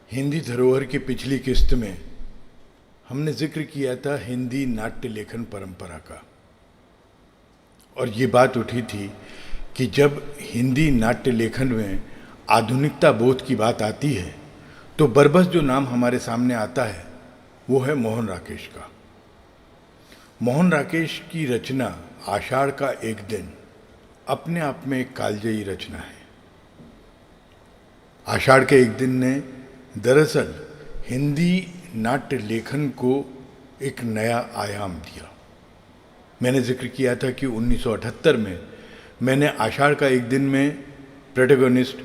हिंदी धरोहर की पिछली किस्त में हमने जिक्र किया था हिंदी नाट्य लेखन परंपरा का। और ये बात उठी थी कि जब हिंदी नाट्य लेखन में आधुनिकता बोध की बात आती है तो बरबस जो नाम हमारे सामने आता है वो है मोहन राकेश का। मोहन राकेश की रचना आषाढ़ का एक दिन अपने आप में एक कालजयी रचना है। आषाढ़ के एक दिन ने दरअसल हिंदी नाट्य लेखन को एक नया आयाम दिया। मैंने जिक्र किया था कि 1978 में मैंने आषाढ़ का एक दिन में प्रोटैगनिस्ट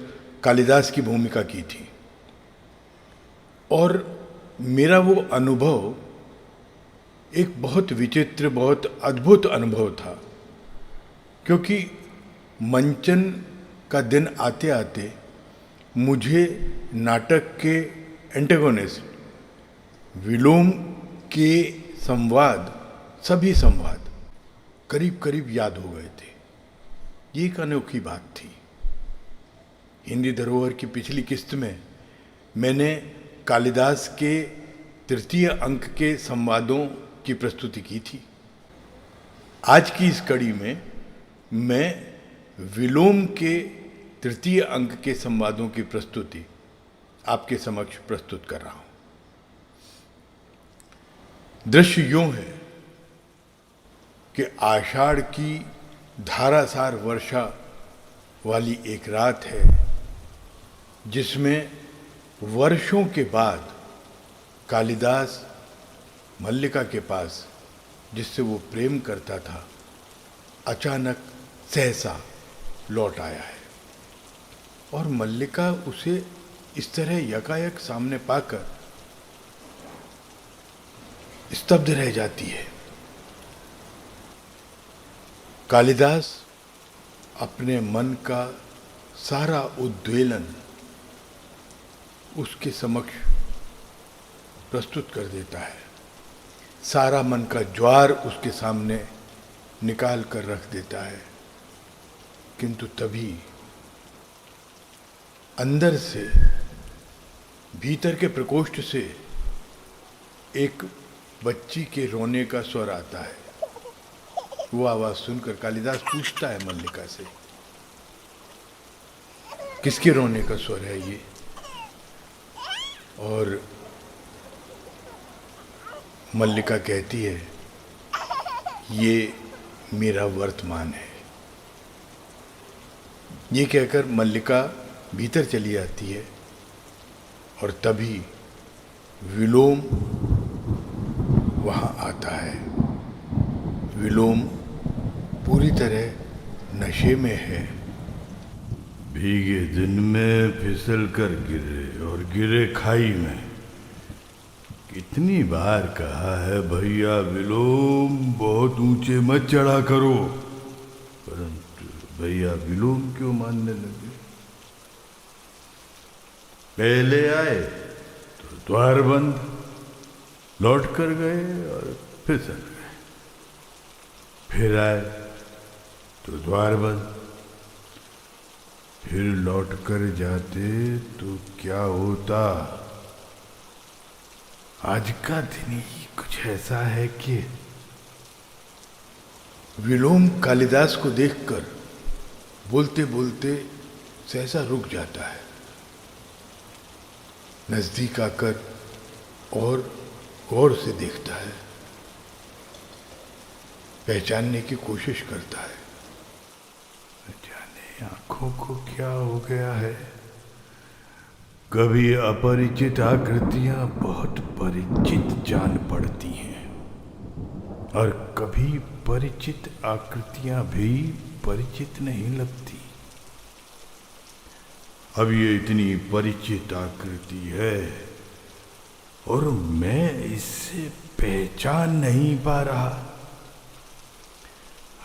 कालिदास की भूमिका की थी और मेरा वो अनुभव एक बहुत विचित्र, बहुत अद्भुत अनुभव था, क्योंकि मंचन का दिन आते आते मुझे नाटक के एंटेगोनिस्ट विलोम के संवाद, सभी संवाद करीब करीब याद हो गए थे। ये एक अनोखी बात थी। हिंदी धरोहर की पिछली किस्त में मैंने कालिदास के तृतीय अंक के संवादों की प्रस्तुति की थी। आज की इस कड़ी में मैं विलोम के तृतीय अंक के संवादों की प्रस्तुति आपके समक्ष प्रस्तुत कर रहा हूं। दृश्य यूं है कि आषाढ़ की धारासार वर्षा वाली एक रात है जिसमें वर्षों के बाद कालिदास मल्लिका के पास, जिससे वो प्रेम करता था, अचानक सहसा लौट आया है और मल्लिका उसे इस तरह यकायक सामने पाकर स्तब्ध रह जाती है। कालिदास अपने मन का सारा उद्वेलन उसके समक्ष प्रस्तुत कर देता है, सारा मन का ज्वार उसके सामने निकाल कर रख देता है। किंतु तभी अंदर से, भीतर के प्रकोष्ठ से एक बच्ची के रोने का स्वर आता है। वो आवाज सुनकर कालिदास पूछता है मल्लिका से, किसके रोने का स्वर है ये? और मल्लिका कहती है, ये मेरा वर्तमान है। ये कहकर मल्लिका भीतर चली आती है और तभी विलोम वहां आता है। विलोम पूरी तरह नशे में है। भीगे दिन में फिसल कर गिरे और गिरे खाई में। कितनी बार कहा है भैया विलोम बहुत ऊंचे मत चढ़ा करो, परंतु भैया विलोम क्यों मानने लगे। पहले आए तो द्वार बंद, लौट कर गए और फिसल गए। फिर आए तो द्वार बंद, फिर लौट कर जाते तो क्या होता। आज का दिन ही कुछ ऐसा है कि विलोम कालिदास को देखकर बोलते बोलते सहसा रुक जाता है। नजदीक आकर और गौर से देखता है, पहचानने की कोशिश करता है। जाने आंखों को क्या हो गया है। कभी अपरिचित आकृतियां बहुत परिचित जान पड़ती हैं और कभी परिचित आकृतियां भी परिचित नहीं लगती। अब ये इतनी परिचित आकृति है और मैं इससे पहचान नहीं पा रहा।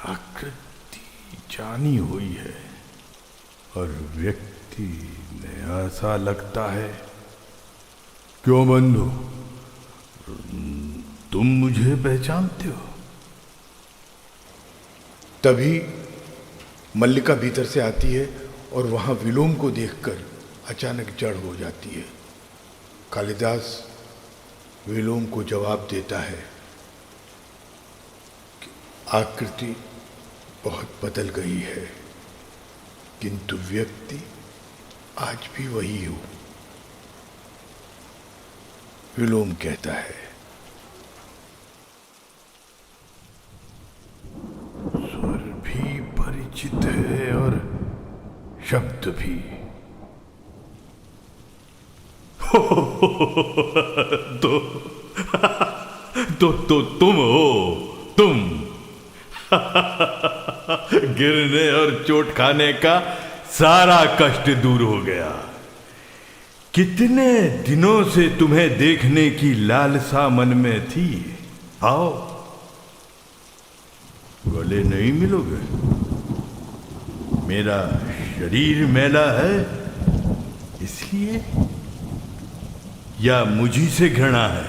आकृति जानी हुई है और व्यक्ति नया सा लगता है। क्यों बंधु, तुम मुझे पहचानते हो? तभी मल्लिका भीतर से आती है और वहां विलोम को देखकर अचानक जड़ हो जाती है। कालिदास विलोम को जवाब देता है कि आकृति बहुत बदल गई है, किंतु व्यक्ति आज भी वही हो। विलोम कहता है, स्वर भी परिचित है और शब्द भी। तो तुम हो, तुम। गिरने और चोट खाने का सारा कष्ट दूर हो गया। कितने दिनों से तुम्हें देखने की लालसा मन में थी। आओ, गले नहीं मिलोगे? मेरा शरीर मैला है इसलिए, या मुझी से घृणा है?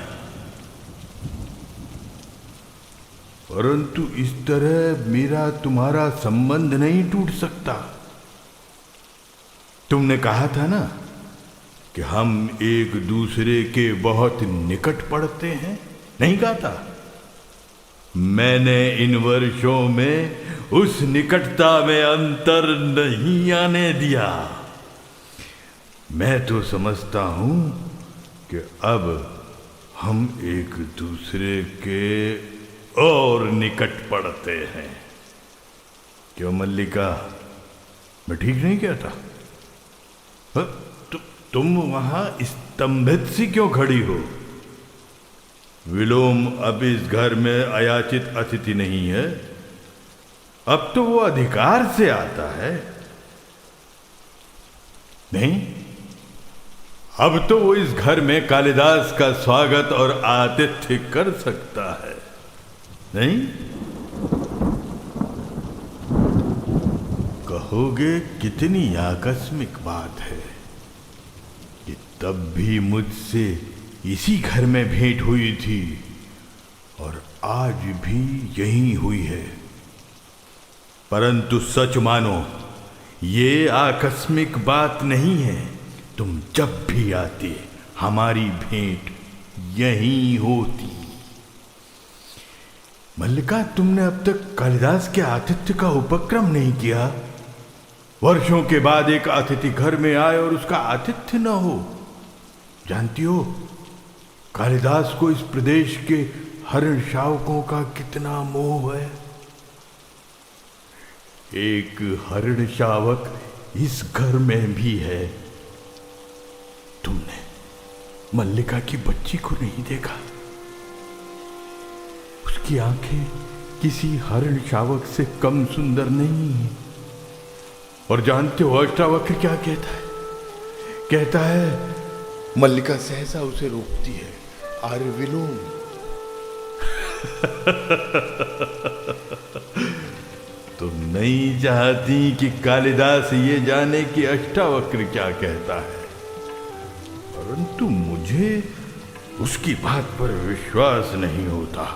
परंतु इस तरह मेरा तुम्हारा संबंध नहीं टूट सकता। तुमने कहा था ना कि हम एक दूसरे के बहुत निकट पड़ते हैं, नहीं कहा था? मैंने इन वर्षों में उस निकटता में अंतर नहीं आने दिया। मैं तो समझता हूं कि अब हम एक दूसरे के और निकट पड़ते हैं। क्यों मल्लिका, मैं ठीक नहीं कहता? तुम वहां स्तंभित सी क्यों खड़ी हो? विलोम अब इस घर में अयाचित अतिथि नहीं है, अब तो वो अधिकार से आता है। नहीं, अब तो वो इस घर में कालिदास का स्वागत और आतिथ्य कर सकता है, नहीं? कहोगे कितनी आकस्मिक बात है कि तब भी मुझसे इसी घर में भेंट हुई थी और आज भी यही हुई है। परंतु सच मानो, ये आकस्मिक बात नहीं है। तुम जब भी आते हमारी भेंट यहीं होती। मल्लिका, तुमने अब तक कालिदास के आतिथ्य का उपक्रम नहीं किया। वर्षों के बाद एक अतिथि घर में आए और उसका आतिथ्य न हो। जानती हो, कालिदास को इस प्रदेश के हरण शावकों का कितना मोह है। एक हरण शावक इस घर में भी है। तुमने मल्लिका की बच्ची को नहीं देखा? उसकी आंखें किसी हरण शावक से कम सुंदर नहीं है। और जानते हो अष्टावक्र क्या कहता है? कहता है, मल्लिका सहसा उसे रोकती है, आर्य विलोम। तुम नहीं चाहती कि कालिदास ये जाने कि अष्टावक्र क्या कहता है, परंतु मुझे उसकी बात पर विश्वास नहीं होता।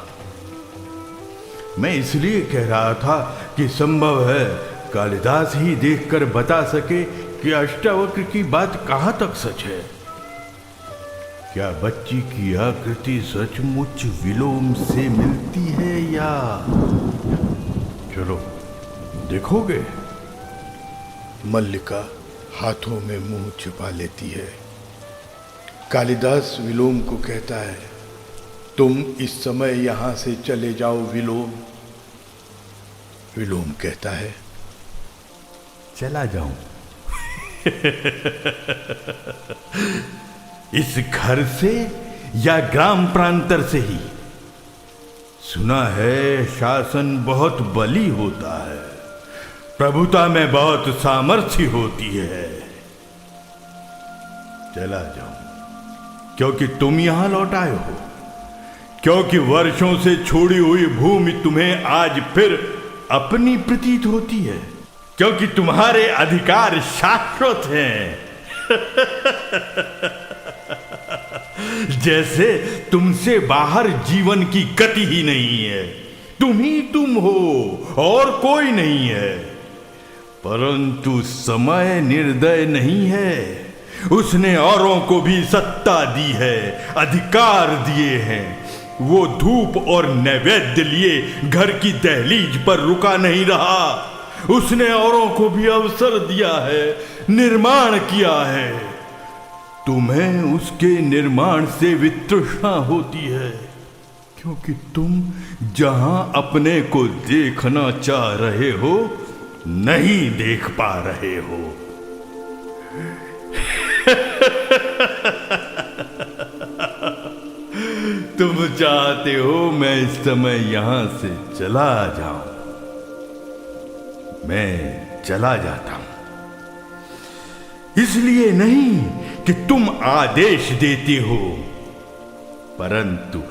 मैं इसलिए कह रहा था कि संभव है कालिदास ही देखकर बता सके कि अष्टावक्र की बात कहां तक सच है। क्या बच्ची की आकृति सचमुच विलोम से मिलती है या? चलो देखोगे? मल्लिका हाथों में मुंह छिपा लेती है। कालिदास विलोम को कहता है, तुम इस समय यहां से चले जाओ विलोम। विलोम कहता है, चला जाऊं? इस घर से या ग्राम प्रांतर से ही? सुना है शासन बहुत बली होता है, प्रभुता में बहुत सामर्थ्य होती है। चला जाऊं क्योंकि तुम यहां लौट आए हो, क्योंकि वर्षों से छोड़ी हुई भूमि तुम्हें आज फिर अपनी प्रतीत होती है, क्योंकि तुम्हारे अधिकार शाश्वत हैं। जैसे तुमसे बाहर जीवन की गति ही नहीं है, तुम ही तुम हो और कोई नहीं है। परंतु समय निर्दय नहीं है, उसने औरों को भी सत्ता दी है, अधिकार दिए हैं। वो धूप और नैवेद्य लिए घर की दहलीज पर रुका नहीं रहा। उसने औरों को भी अवसर दिया है, निर्माण किया है। तुम्हें उसके निर्माण से वितृष्णा होती है, क्योंकि तुम जहां अपने को देखना चाह रहे हो नहीं देख पा रहे हो। तुम चाहते हो मैं इस समय यहां से चला जाऊं। मैं चला जाता हूं इसलिए नहीं कि तुम आदेश देते हो, परंतु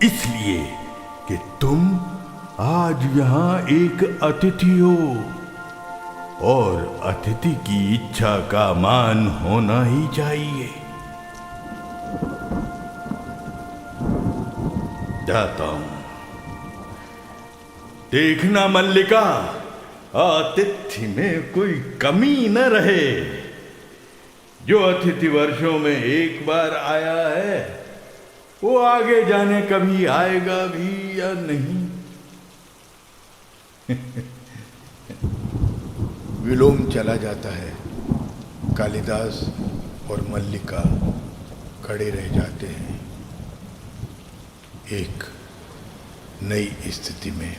इसलिए कि तुम आज यहां एक अतिथि हो, और अतिथि की इच्छा का मान होना ही चाहिए। जाता हूं। देखना मल्लिका, आतिथ्य में कोई कमी न रहे। जो अतिथि वर्षों में एक बार आया है, वो आगे जाने कभी आएगा भी या नहीं। विलोम चला जाता है। कालिदास और मल्लिका खड़े रह जाते हैं एक नई स्थिति में।